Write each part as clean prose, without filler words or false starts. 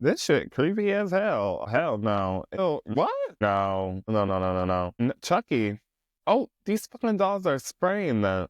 This shit creepy as hell. Hell no. Ew, what? No. No, no, no, no, no. Chucky. Oh, these fucking dolls are spraying them.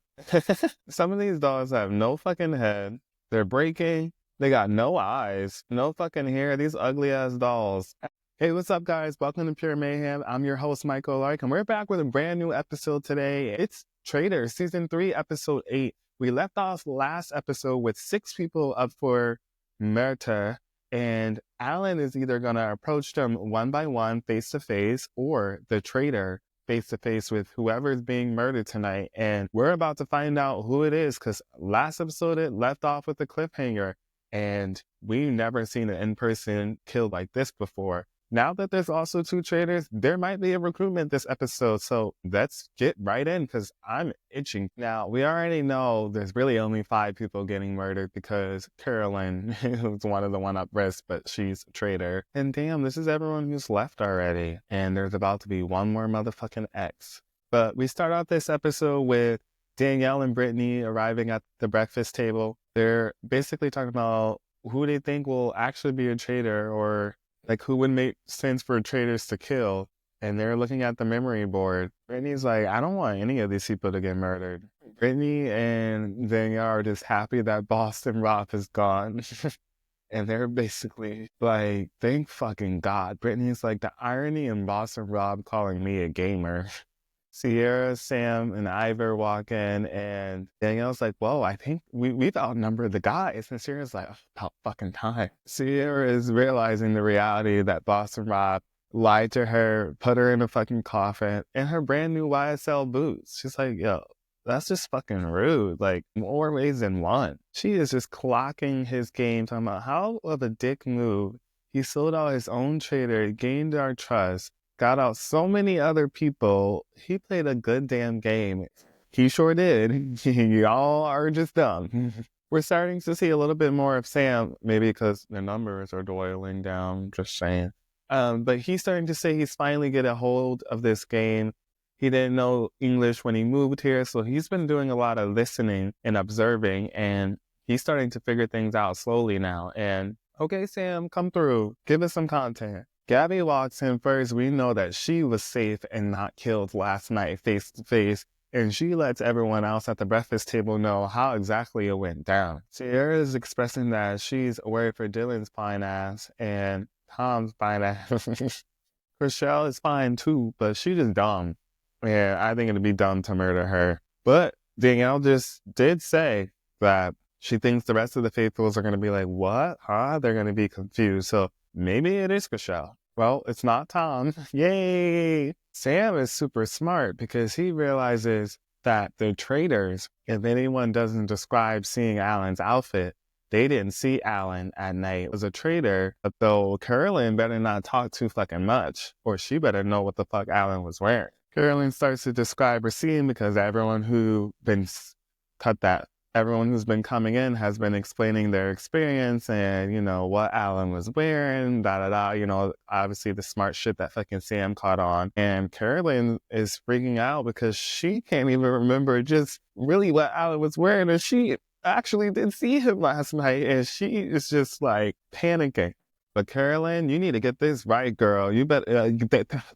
Some of these dolls have no fucking head. They're breaking. They got no eyes, no fucking hair. These ugly ass dolls. Hey, what's up, guys? Welcome to Pure Mayhem. I'm your host, Michael Lark, and we're back with a brand new episode today. It's Traitors, Season 3, Episode 8. We left off last episode with 6 people up for murder, and Alan is either going to approach them one by one, face to face, or the traitor face to face with whoever's being murdered tonight. And we're about to find out who it is, because last episode it left off with a cliffhanger, and we've never seen an in-person kill like this before. Now that there's also 2 traitors, there might be a recruitment this episode, so let's get right in because I'm itching. Now, we already know there's really only 5 people getting murdered because Carolyn was one of the one up risk, but she's a traitor. And damn, this is everyone who's left already, and there's about to be one more motherfucking X. But we start out this episode with Danielle and Brittany arriving at the breakfast table. They're basically talking about who they think will actually be a traitor, or like who would make sense for traitors to kill. And they're looking at the memory board. Brittany's like, I don't want any of these people to get murdered. Brittany and Danielle are just happy that Boston Rob is gone. And they're basically like, thank fucking God. Brittany's like, the irony in Boston Rob calling me a gamer. Ciara, Sam, and Ivor walk in, and Danielle's like, whoa, I think we've outnumbered the guys. And Ciara's like, oh, about fucking time. Ciara is realizing the reality that Boston Rob lied to her, put her in a fucking coffin, in her brand new YSL boots. She's like, yo, that's just fucking rude. Like, more ways than one. She is just clocking his game, talking about how of a dick move. He sold out his own trader, gained our trust, got out so many other people. He played a good damn game. He sure did. Y'all are just dumb. We're starting to see a little bit more of Sam, maybe because the numbers are dwindling down, just saying. But he's starting to say he's finally get a hold of this game. He didn't know English when he moved here, so he's been doing a lot of listening and observing, and he's starting to figure things out slowly now. And, okay, Sam, come through. Give us some content. Gabby walks in first. We know that she was safe and not killed last night face to face, and she lets everyone else at the breakfast table know how exactly it went down. Ciara is expressing that she's worried for Dylan's fine ass and Tom's fine ass. Chrishell is fine too, but she just dumb. Yeah, I think it'd be dumb to murder her. But Danielle just did say that she thinks the rest of the faithfuls are going to be like, what? Huh? They're going to be confused. So maybe it is Chrishell. Well, it's not Tom. Yay! Sam is super smart because he realizes that the traitors, if anyone doesn't describe seeing Alan's outfit, they didn't see Alan at night. It was a traitor, but though Carolyn better not talk too fucking much, or she better know what the fuck Alan was wearing. Carolyn starts to describe her scene because everyone who's been coming in has been explaining their experience and, you know, what Alan was wearing, you know, obviously the smart shit that fucking Sam caught on. And Carolyn is freaking out because she can't even remember just really what Alan was wearing, and she actually did see him last night, and she is just like panicking. But Carolyn, you need to get this right, girl. You better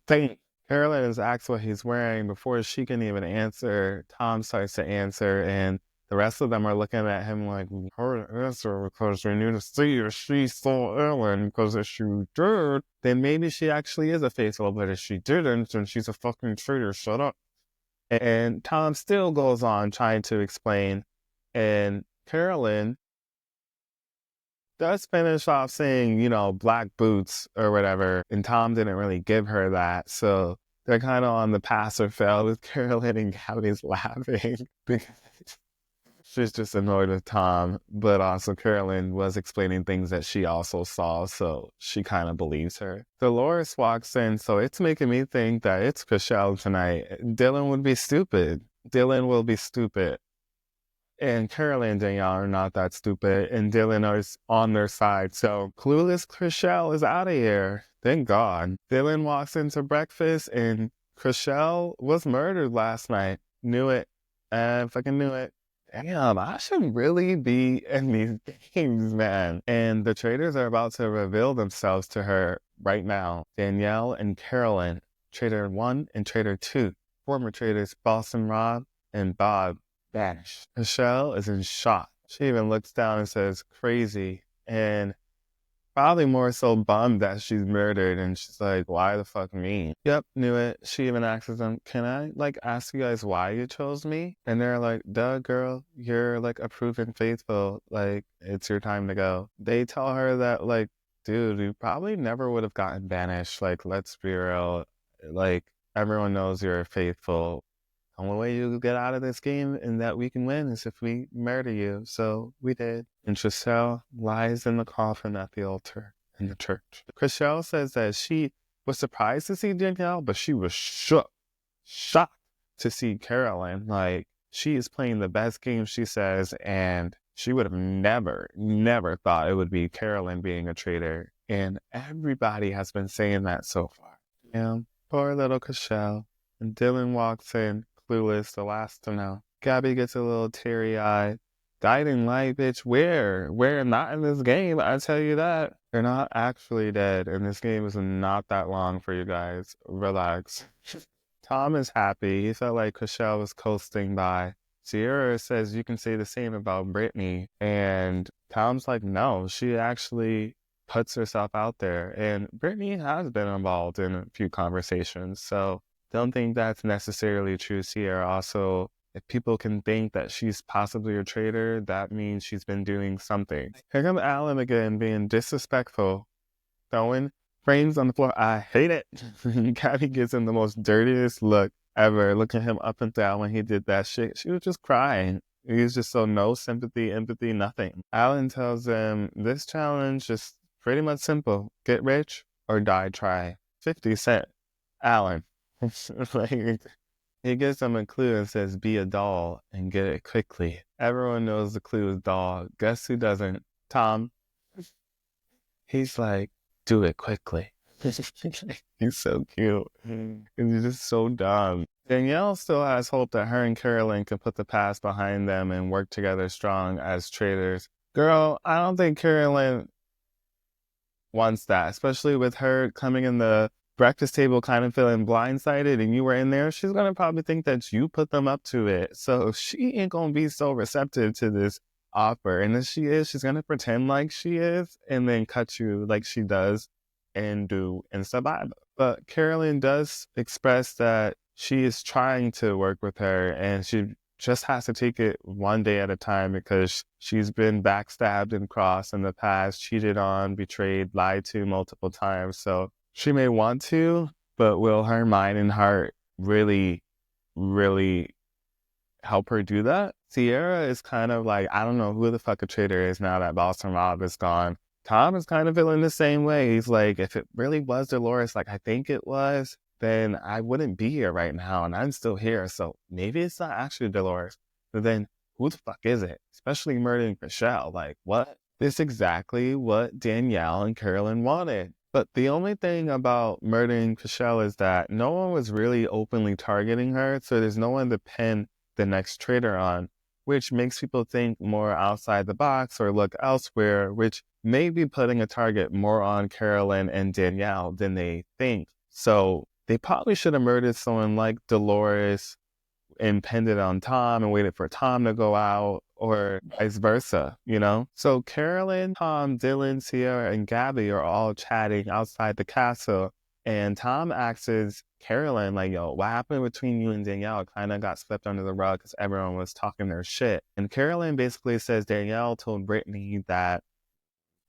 think. Carolyn is asked what he's wearing before she can even answer. Tom starts to answer, and the rest of them are looking at him like, her answer because we need to see if she saw Ellen, because if she did, then maybe she actually is a faithful, but if she didn't, then she's a fucking traitor, shut up. And Tom still goes on trying to explain, and Carolyn does finish off saying, you know, black boots or whatever, and Tom didn't really give her that, so they're kind of on the pass or fail with Carolyn, and Gabby's laughing because she's just annoyed with Tom, but also Carolyn was explaining things that she also saw, so she kind of believes her. Dolores walks in, so it's making me think that it's Chrishell tonight. Dylan would be stupid. Dylan will be stupid. And Carolyn and Danielle are not that stupid, and Dylan is on their side. So clueless Chrishell is out of here. Thank God. Dylan walks into breakfast, and Chrishell was murdered last night. Knew it. I fucking knew it. damn, I should really be in these games, man. And the traitors are about to reveal themselves to her right now. Danielle and Carolyn, Traitor 1 and Traitor 2. Former traitors Boston Rob and Bob vanished. Chrishell is in shock. She even looks down and says, crazy. And probably more so bummed that she's murdered, and she's like, why the fuck me? Yep, knew it. She even asks them, can I, ask you guys why you chose me? And they're like, duh, girl, you're, a proven faithful. It's your time to go. They tell her that, dude, you probably never would have gotten banished. Let's be real. Everyone knows you're faithful. The only way you get out of this game and that we can win is if we murder you. So we did. And Chrishell lies in the coffin at the altar in the church. Chrishell says that she was surprised to see Danielle, but she was shocked to see Carolyn. She is playing the best game, she says, and she would have never thought it would be Carolyn being a traitor. And everybody has been saying that so far. Yeah, poor little Chrishell. And Dylan walks in, clueless, the last to know. Gabby gets a little teary-eyed. Guiding light, bitch, where? Where? Not in this game, I tell you that. They're not actually dead, and this game is not that long for you guys. Relax. Tom is happy. He felt like Chrishell was coasting by. Ciara says you can say the same about Brittany, and Tom's like, no, she actually puts herself out there, and Brittany has been involved in a few conversations, so don't think that's necessarily true. Ciara also, if people can think that she's possibly a traitor, that means she's been doing something. Here comes Alan again being disrespectful, throwing frames on the floor. I hate it. Gabby gives him the most dirtiest look ever, looking him up and down when he did that shit. She was just crying. He was just so no sympathy, empathy, nothing. Alan tells them this challenge is pretty much simple. Get rich or die try. 50 Cent. Alan. He gives them a clue and says, be a doll and get it quickly. Everyone knows the clue is doll. Guess who doesn't? Tom. He's like, do it quickly. He's so cute. And he's just so dumb. Danielle still has hope that her and Carolyn can put the past behind them and work together strong as traitors. Girl, I don't think Carolyn wants that, especially with her coming in the breakfast table kind of feeling blindsided and you were in there. She's going to probably think that you put them up to it. So she ain't going to be so receptive to this offer. And if she is, she's going to pretend like she is and then cut you like she does and do in Survivor. But Carolyn does express that she is trying to work with her and she just has to take it one day at a time because she's been backstabbed and crossed in the past, cheated on, betrayed, lied to multiple times. So she may want to, but will her mind and heart really help her do that? Ciara is kind of like, I don't know who the fuck a traitor is now that Boston Rob is gone. Tom is kind of feeling the same way. He's like, if it really was Dolores, like I think it was, then I wouldn't be here right now, and I'm still here. So maybe it's not actually Dolores. But then who the fuck is it? Especially murdering Chrishell. Like, what? This is exactly what Danielle and Carolyn wanted. But the only thing about murdering Chrishell is that no one was really openly targeting her, so there's no one to pin the next traitor on, which makes people think more outside the box or look elsewhere, which may be putting a target more on Carolyn and Danielle than they think. So they probably should have murdered someone like Dolores and pinned it on Tom and waited for Tom to go out, or vice versa, you know? So Carolyn, Tom, Dylan, Ciara, and Gabby are all chatting outside the castle, and Tom asks Carolyn, like, yo, what happened between you and Danielle? Kind of got swept under the rug because everyone was talking their shit. And Carolyn basically says Danielle told Brittany that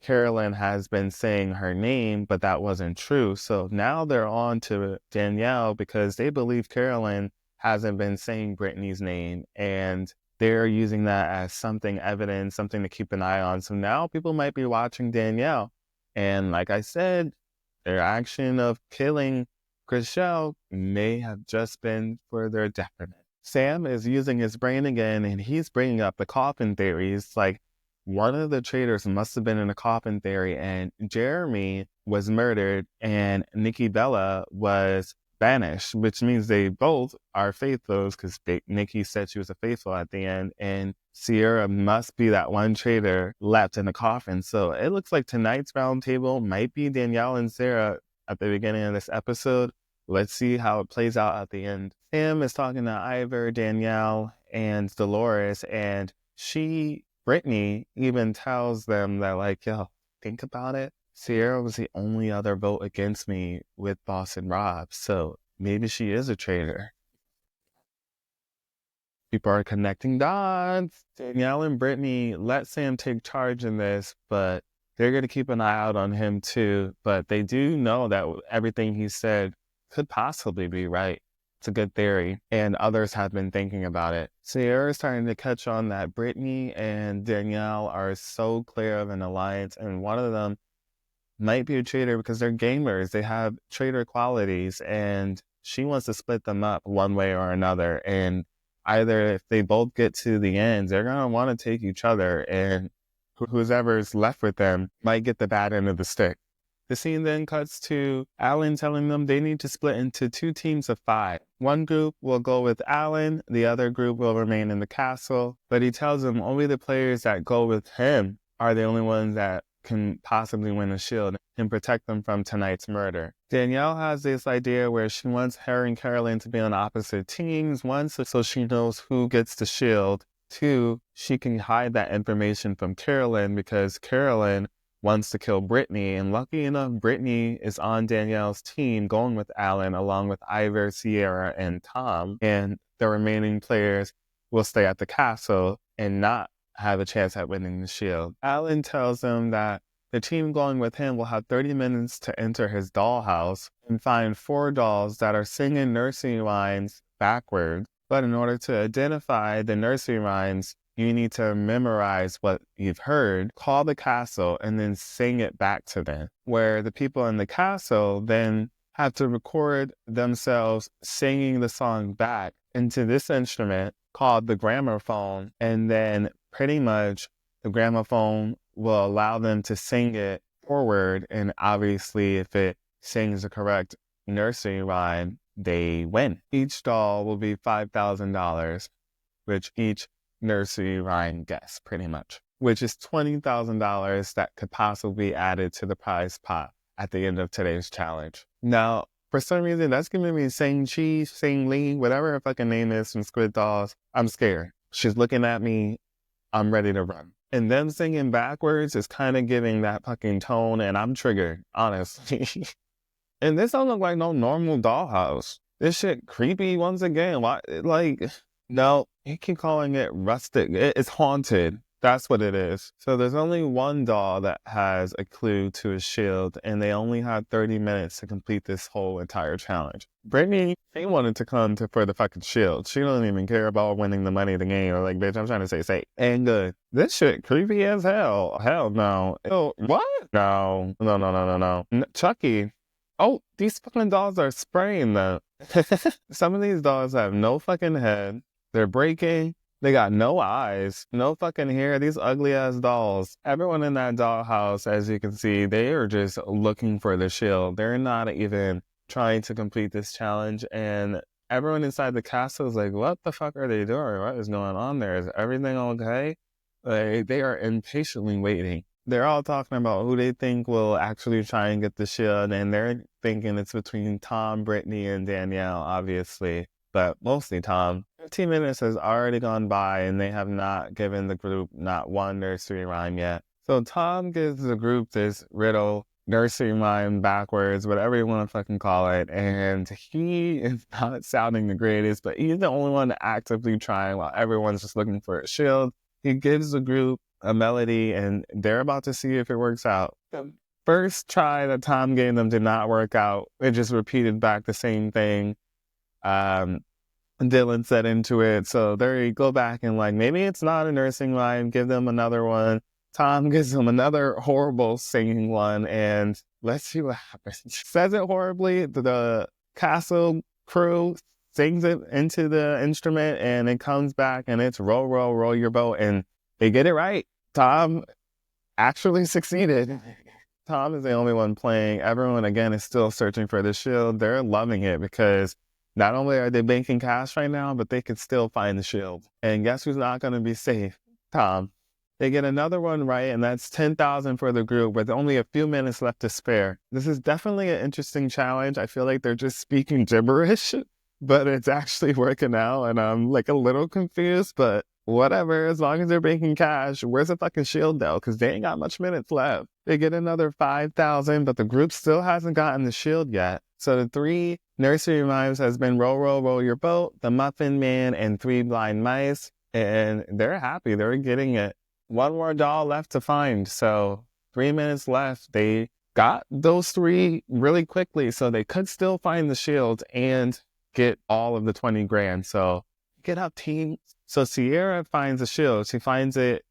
Carolyn has been saying her name, but that wasn't true. So now they're on to Danielle because they believe Carolyn hasn't been saying Brittany's name, and they're using that as something evidence, something to keep an eye on. So now people might be watching Danielle. And like I said, their action of killing Chrishell may have just been for their detriment. Sam is using his brain again, and he's bringing up the coffin theories. Like, one of the traitors must have been in a coffin theory, and Jeremy was murdered, and Nikki Bella was banished, which means they both are faithfuls because Nikki said she was a faithful at the end, and Ciara must be that one traitor left in the coffin. So it looks like tonight's roundtable might be Danielle and Ciara at the beginning of this episode. Let's see how it plays out at the end. Sam is talking to Ivor, Danielle, and Dolores, and Brittany even tells them that, like, yo, think about it. Ciara was the only other vote against me with Boss and Rob, so maybe she is a traitor. People are connecting dots. Danielle and Brittany let Sam take charge in this, but they're going to keep an eye out on him too. But they do know that everything he said could possibly be right. It's a good theory, and others have been thinking about it. Ciara is starting to catch on that Brittany and Danielle are so clear of an alliance, and one of them might be a traitor because they're gamers. They have traitor qualities, and she wants to split them up one way or another. And either if they both get to the end, they're going to want to take each other, and whoever's left with them might get the bad end of the stick. The scene then cuts to Alan telling them they need to split into 2 teams of 5. One group will go with Alan, the other group will remain in the castle, but he tells them only the players that go with him are the only ones that can possibly win a shield and protect them from tonight's murder. Danielle has this idea where she wants her and Carolyn to be on opposite teams. 1, so she knows who gets the shield. 2, she can hide that information from Carolyn because Carolyn wants to kill Brittany, and lucky enough, Brittany is on Danielle's team going with Alan along with Ivor, Ciara, and Tom, and the remaining players will stay at the castle and not have a chance at winning the shield. Alan tells them that the team going with him will have 30 minutes to enter his dollhouse and find 4 dolls that are singing nursery rhymes backwards. But in order to identify the nursery rhymes, you need to memorize what you've heard, call the castle, and then sing it back to them. Where the people in the castle then have to record themselves singing the song back into this instrument called the gramophone, and then pretty much the gramophone will allow them to sing it forward, and obviously if it sings the correct nursery rhyme, they win. Each doll will be $5,000, which each nursery rhyme guess, pretty much, which is $20,000 that could possibly be added to the prize pot at the end of today's challenge. Now, for some reason, that's giving me Sang Chi, Sang Lee, whatever her fucking name is from Squid Dolls. I'm scared. She's looking at me. I'm ready to run. And them singing backwards is kind of giving that fucking tone, and I'm triggered, honestly. And this don't look like no normal dollhouse. This shit creepy once again. Why, like, no, you keep calling it rustic. It's haunted. That's what it is. So there's only one doll that has a clue to a shield, and they only had 30 minutes to complete this whole entire challenge. Brittany, she wanted to come for the fucking shield. She don't even care about winning the money of the game. Or like, bitch, I'm trying to say safe. And good. This shit creepy as hell. Hell no. Ew, what? No. Chucky. Oh, these fucking dolls are spraying them. Some of these dolls have no fucking head. They're breaking. They got no eyes, no fucking hair. These ugly ass dolls. Everyone in that dollhouse, as you can see, they are just looking for the shield. They're not even trying to complete this challenge. And everyone inside the castle is like, what the fuck are they doing? What is going on there? Is everything okay? Like, they are impatiently waiting. They're all talking about who they think will actually try and get the shield. And they're thinking it's between Tom, Brittany, and Danielle, obviously. But mostly Tom. 15 minutes has already gone by, and they have not given the group not one nursery rhyme yet. So Tom gives the group this riddle, nursery rhyme backwards, whatever you want to fucking call it, and he is not sounding the greatest, but he's the only one actively trying while everyone's just looking for a shield. He gives the group a melody, and they're about to see if it works out. The first try that Tom gave them did not work out. It just repeated back the same thing. Dylan said into it. So there you go back and like, maybe it's not a nursing line. Give them another one. Tom gives them another horrible singing one. And let's see what happens. Says it horribly. The castle crew sings it into the instrument and it comes back and it's row, row, row your boat. And they get it right. Tom actually succeeded. Tom is the only one playing. Everyone, again, is still searching for the shield. They're loving it because not only are they banking cash right now, but they can still find the shield. And guess who's not going to be safe? Tom. They get another one right, and that's 10,000 for the group with only a few minutes left to spare. This is definitely an interesting challenge. I feel like they're just speaking gibberish, but it's actually working out, and I'm like a little confused, but whatever. As long as they're banking cash, where's the fucking shield though? Because they ain't got much minutes left. They get another 5,000, but the group still hasn't gotten the shield yet. So the 3 nursery rhymes has been row, row, row your boat, the Muffin Man, and 3 blind mice, and they're happy. They're getting it. One more doll left to find, so 3 minutes left. They got those 3 really quickly, so they could still find the shield and get all of the 20 grand. So get up, team. So Ciara finds the shield. She finds it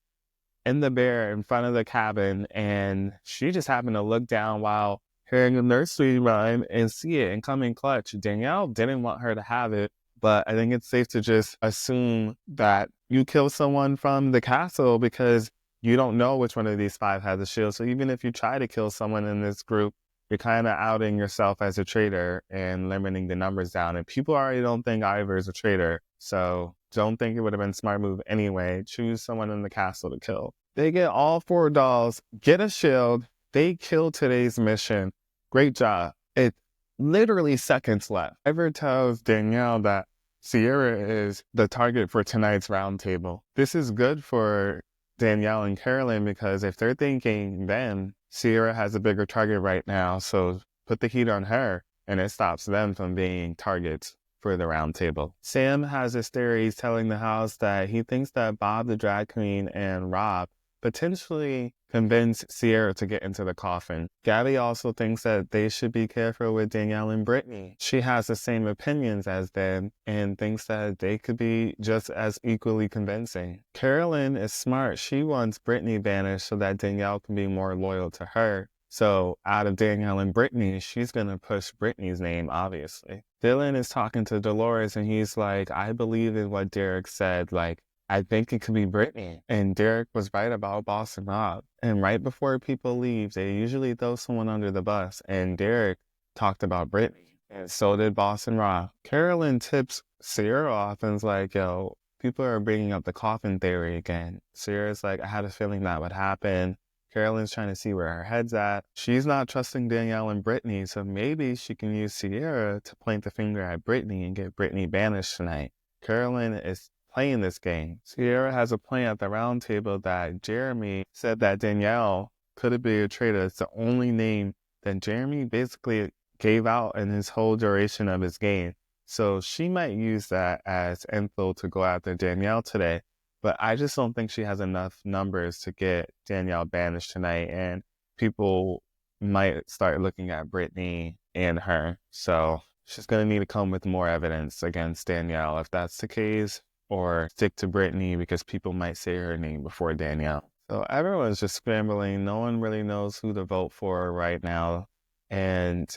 in the bear in front of the cabin, and she just happened to look down while hearing a nursery rhyme and see it and come in clutch. Danielle didn't want her to have it, but I think it's safe to just assume that you kill someone from the castle because you don't know which one of these 5 has a shield. So even if you try to kill someone in this group, you're kind of outing yourself as a traitor and limiting the numbers down. And people already don't think Ivor is a traitor, so don't think it would have been a smart move anyway. Choose someone in the castle to kill. They get all 4 dolls, get a shield. They kill today's mission. Great job. It's literally seconds left. Ivor tells Danielle that Ciara is the target for tonight's roundtable. This is good for Danielle and Carolyn because if they're thinking then Ciara has a bigger target right now, so put the heat on her and it stops them from being targets for the roundtable. Sam has his theories telling the house that he thinks that Bob the drag queen and Rob potentially convince Ciara to get into the coffin. Gabby also thinks that they should be careful with Danielle and Brittany. She has the same opinions as them and thinks that they could be just as equally convincing. Carolyn is smart. She wants Brittany banished so that Danielle can be more loyal to her. So out of Danielle and Brittany, she's going to push Brittany's name, obviously. Dylan is talking to Dolores and he's like, I believe in what Derek said, like, I think it could be Brittany. And Derek was right about Boss and Rob. And right before people leave, they usually throw someone under the bus. And Derek talked about Brittany. And so did Boss and Rob. Carolyn tips Ciara off and is like, yo, people are bringing up the coffin theory again. Ciara's like, I had a feeling that would happen. Carolyn's trying to see where her head's at. She's not trusting Danielle and Brittany, so maybe she can use Ciara to point the finger at Brittany and get Brittany banished tonight. Carolyn is playing this game. Ciara has a plan at the round table that Jeremy said that Danielle could be a traitor. It's the only name that Jeremy basically gave out in his whole duration of his game. So she might use that as info to go after Danielle today. But I just don't think she has enough numbers to get Danielle banished tonight. And people might start looking at Brittany and her. So she's going to need to come with more evidence against Danielle if that's the case. Or stick to Brittany because people might say her name before Danielle. So everyone's just scrambling. No one really knows who to vote for right now. And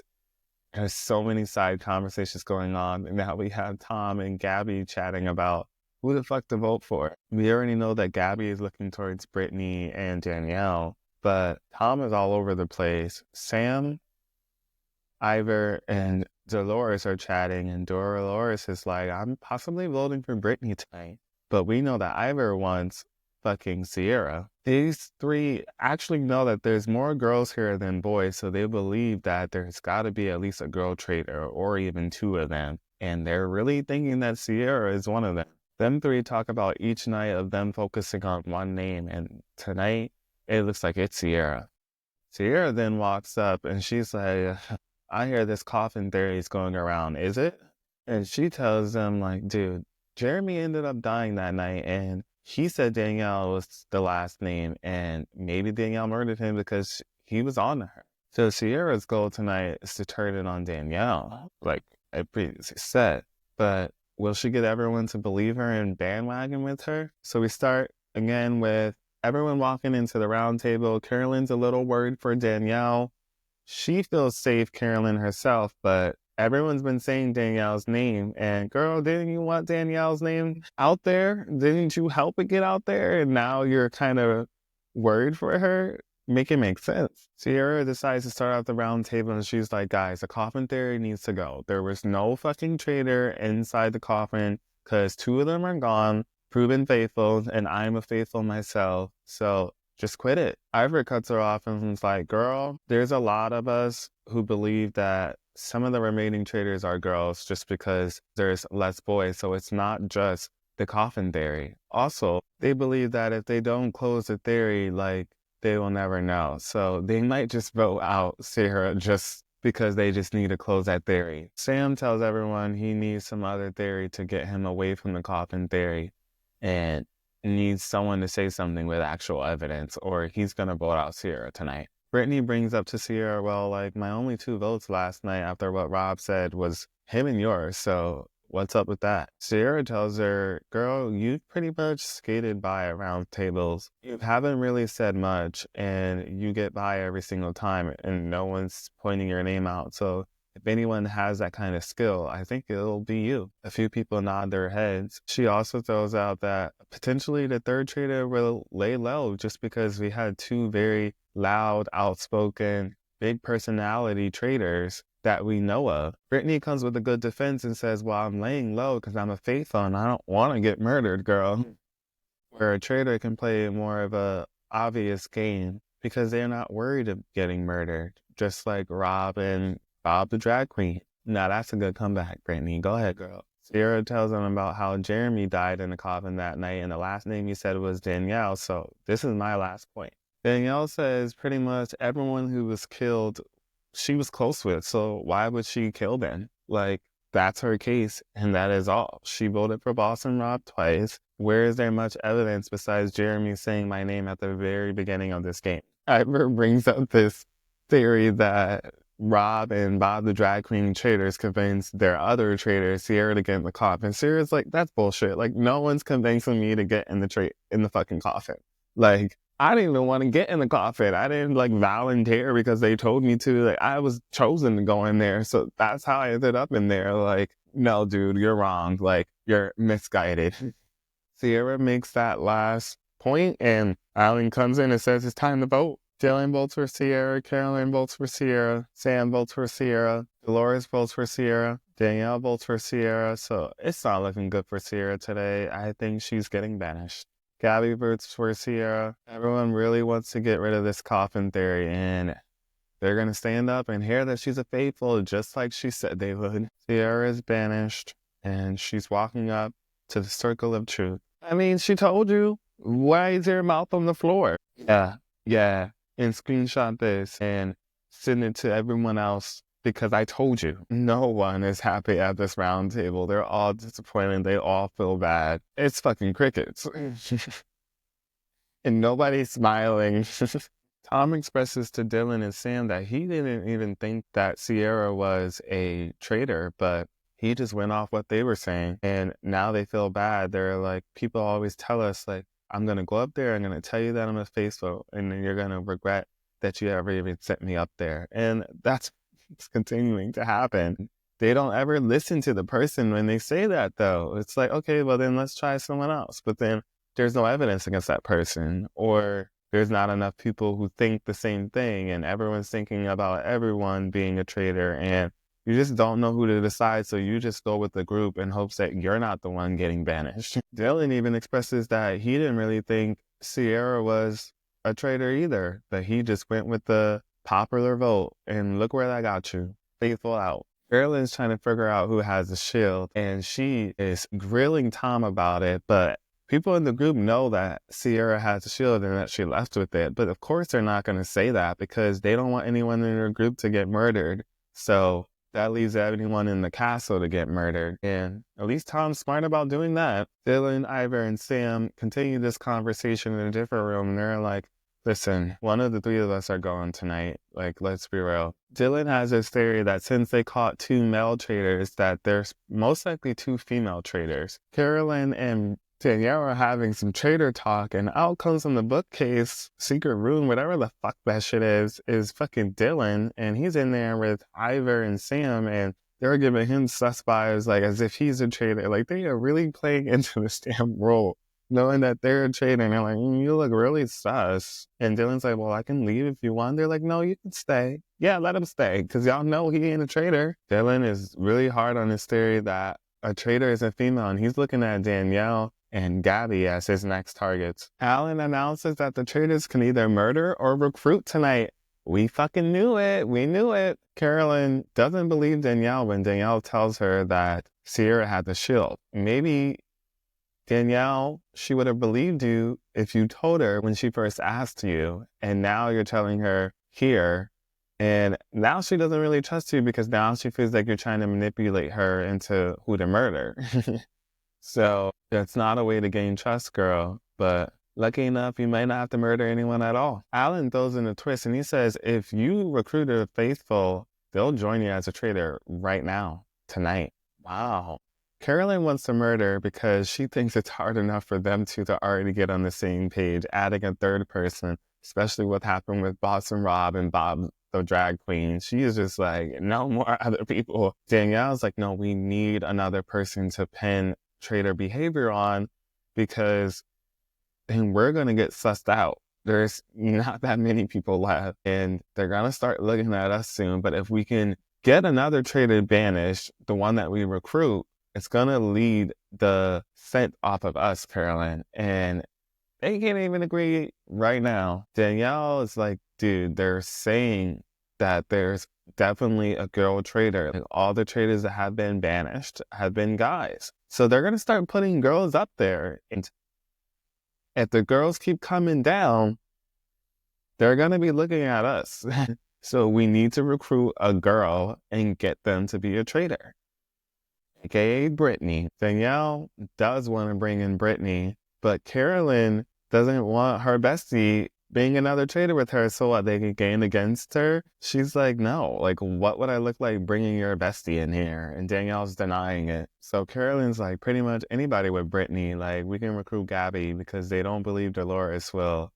there's so many side conversations going on. And now we have Tom and Gabby chatting about who the fuck to vote for. We already know that Gabby is looking towards Brittany and Danielle. But Tom is all over the place. Sam, Ivor, and Dolores are chatting, and Dolores is like, I'm possibly voting for Brittany tonight. But we know that Ivor wants fucking Ciara. These 3 actually know that there's more girls here than boys, so they believe that there's got to be at least a girl traitor, or even 2 of them. And they're really thinking that Ciara is one of them. Them 3 talk about each night of them focusing on one name, and tonight, it looks like it's Ciara. Ciara then walks up, and she's like, I hear this coffin theory is going around, is it? And she tells them, like, dude, Jeremy ended up dying that night, and he said Danielle was the last name, and maybe Danielle murdered him because he was on to her. So Ciara's goal tonight is to turn it on Danielle, like I previously said. But will she get everyone to believe her and bandwagon with her? So we start again with everyone walking into the round table. Carolyn's a little worried for Danielle. She feels safe, Carolyn herself, but everyone's been saying Danielle's name. And girl, didn't you want Danielle's name out there? Didn't you help it get out there? And now you're kind of worried for her? make it make sense. Ciara decides to start out the round table and she's like, guys, the coffin theory needs to go. There was no fucking traitor inside the coffin because 2 of them are gone, proven faithful, and I'm a faithful myself. So just quit it. Ivor cuts her off and is like, girl, there's a lot of us who believe that some of the remaining traitors are girls just because there's less boys. So it's not just the coffin theory. Also, they believe that if they don't close the theory, like, they will never know. So they might just vote out Ciara just because they just need to close that theory. Sam tells everyone he needs some other theory to get him away from the coffin theory and needs someone to say something with actual evidence or he's going to vote out Ciara tonight. Brittany brings up to Ciara, well, like, my only 2 votes last night after what Rob said was him and yours, so what's up with that? Ciara tells her, girl, you've pretty much skated by around tables. You haven't really said much, and you get by every single time, and no one's pointing your name out. So if anyone has that kind of skill, I think it'll be you. A few people nod their heads. She also throws out that potentially the 3rd traitor will lay low just because we had 2 very loud, outspoken, big personality traitors that we know of. Brittany comes with a good defense and says, well, I'm laying low because I'm a faithful and I don't want to get murdered, girl. Where a traitor can play more of a obvious game because they're not worried of getting murdered, just like Rob and Bob the drag queen. Now that's a good comeback, Brittany. Go ahead, girl. Ciara tells them about how Jeremy died in the coffin that night and the last name he said was Danielle, so this is my last point. Danielle says pretty much everyone who was killed she was close with, so why would she kill them? Like, that's her case, and that is all. She voted for Boston Rob twice. Where is there much evidence besides Jeremy saying my name at the very beginning of this game? Ivor brings up this theory that Rob and Bob the drag queen traitors convinced their other traitor, Ciara, to get in the coffin. Ciara's like, that's bullshit. Like, no one's convincing me to get in the fucking coffin. Like, I didn't even want to get in the coffin. I didn't like volunteer because they told me to. Like, I was chosen to go in there. So that's how I ended up in there. Like, no, dude, you're wrong. Like, you're misguided. Ciara makes that last point and Alan comes in and says it's time to vote. Dylan votes for Ciara, Caroline votes for Ciara, Sam votes for Ciara, Dolores votes for Ciara, Danielle votes for Ciara. So it's not looking good for Ciara today. I think she's getting banished. Gabby votes for Ciara. Everyone really wants to get rid of this coffin theory, and they're going to stand up and hear that she's a faithful, just like she said they would. Ciara is banished, and she's walking up to the circle of truth. I mean, she told you. Why is your mouth on the floor? Yeah. And screenshot this and send it to everyone else. Because I told you, no one is happy at this round table. They're all disappointed. They all feel bad. It's fucking crickets. And nobody's smiling. Tom expresses to Dylan and Sam that he didn't even think that Ciara was a traitor, but he just went off what they were saying. And now they feel bad. They're like, people always tell us, like, I'm going to go up there. I'm going to tell you that I'm a faithful. And then you're going to regret that you ever even sent me up there. And that's continuing to happen. They don't ever listen to the person when they say that, though. It's like, okay, well, then let's try someone else. But then there's no evidence against that person, or there's not enough people who think the same thing, and everyone's thinking about everyone being a traitor, and you just don't know who to decide, so you just go with the group in hopes that you're not the one getting banished. Dylan even expresses that he didn't really think Ciara was a traitor either, but he just went with the popular vote, and look where that got you. Faithful out. Carolyn's trying to figure out who has the shield, and she is grilling Tom about it, but people in the group know that Ciara has a shield and that she left with it, but of course they're not going to say that because they don't want anyone in their group to get murdered, so that leaves everyone in the castle to get murdered, and at least Tom's smart about doing that. Dylan, Ivor, and Sam continue this conversation in a different room, and they're like, listen, one of the 3 of us are going tonight. Like, let's be real. Dylan has this theory that since they caught 2 male traitors, that there's most likely 2 female traitors. Carolyn and Danielle are having some traitor talk, and out comes from the bookcase, secret room, whatever the fuck that shit is fucking Dylan, and he's in there with Ivor and Sam, and they're giving him sus vibes, like, as if he's a traitor. Like, they are really playing into this damn role. knowing that they're a traitor. And they're like, you look really sus. And Dylan's like, well, I can leave if you want. They're like, no, you can stay. Yeah, let him stay, because y'all know he ain't a traitor. Dylan is really hard on his theory that a traitor is a female, and he's looking at Danielle and Gabby as his next targets. Alan announces that the traitors can either murder or recruit tonight. We fucking knew it. We knew it. Carolyn doesn't believe Danielle when Danielle tells her that Ciara had the shield. Maybe Danielle, she would have believed you if you told her when she first asked you, and now you're telling her here, and now she doesn't really trust you because now she feels like you're trying to manipulate her into who to murder. So that's not a way to gain trust, girl, but lucky enough, you might not have to murder anyone at all. Alan throws in a twist and he says, if you recruit a faithful, they'll join you as a traitor right now, tonight. Wow. Carolyn wants to murder because she thinks it's hard enough for them two to already get on the same page, adding a third person, especially what happened with Boston Rob and Bob, the drag queen. She is just like, no more other people. Danielle's like, no, we need another person to pin traitor behavior on, because then we're going to get sussed out. There's not that many people left, and they're going to start looking at us soon. But if we can get another traitor banished, the one that we recruit, it's going to lead the scent off of us, Carolyn. And they can't even agree right now. Danielle is like, dude, they're saying that there's definitely a girl traitor. Like, all the traitors that have been banished have been guys. So they're going to start putting girls up there. And if the girls keep coming down, they're going to be looking at us. So we need to recruit a girl and get them to be a traitor, aka Brittany. Danielle does want to bring in Brittany, but Carolyn doesn't want her bestie being another traitor with her so what, they can gain against her. She's like, no, like, what would I look like bringing your bestie in here? And Danielle's denying it. So Carolyn's like, pretty much anybody with Brittany, like, we can recruit Gabby because they don't believe Dolores will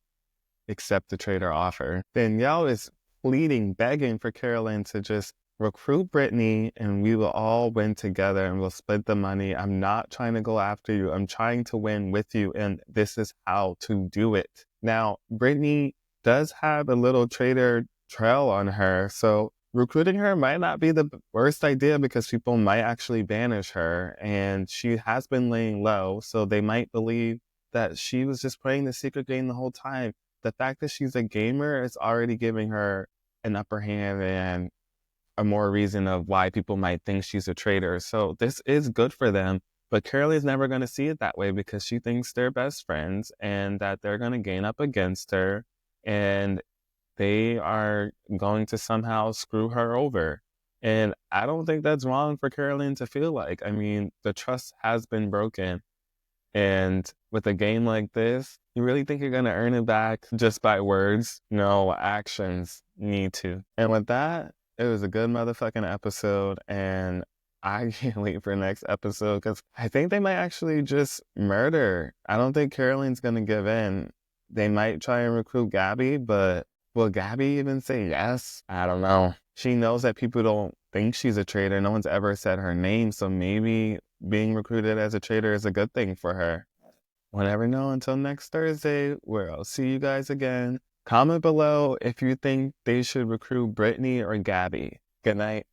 accept the traitor offer. Danielle is pleading, begging for Carolyn to just recruit Brittany and we will all win together and we'll split the money. I'm not trying to go after you. I'm trying to win with you, and this is how to do it. Now, Brittany does have a little traitor trail on her, so recruiting her might not be the worst idea because people might actually banish her, and she has been laying low, so they might believe that she was just playing the secret game the whole time. The fact that she's a gamer is already giving her an upper hand and a more reason of why people might think she's a traitor. So this is good for them, but Carolyn's never going to see it that way because she thinks they're best friends and that they're going to gain up against her and they are going to somehow screw her over. And I don't think that's wrong for Carolyn to feel like. I mean, the trust has been broken. And with a game like this, you really think you're going to earn it back just by words? No, actions need to. And with that, it was a good motherfucking episode, and I can't wait for the next episode because I think they might actually just murder. I don't think Carolyn's going to give in. They might try and recruit Gabby, but will Gabby even say yes? I don't know. She knows that people don't think she's a traitor. No one's ever said her name, so maybe being recruited as a traitor is a good thing for her. We'll never know until next Thursday, where I'll see you guys again. Comment below if you think they should recruit Brittany or Gabby. Good night.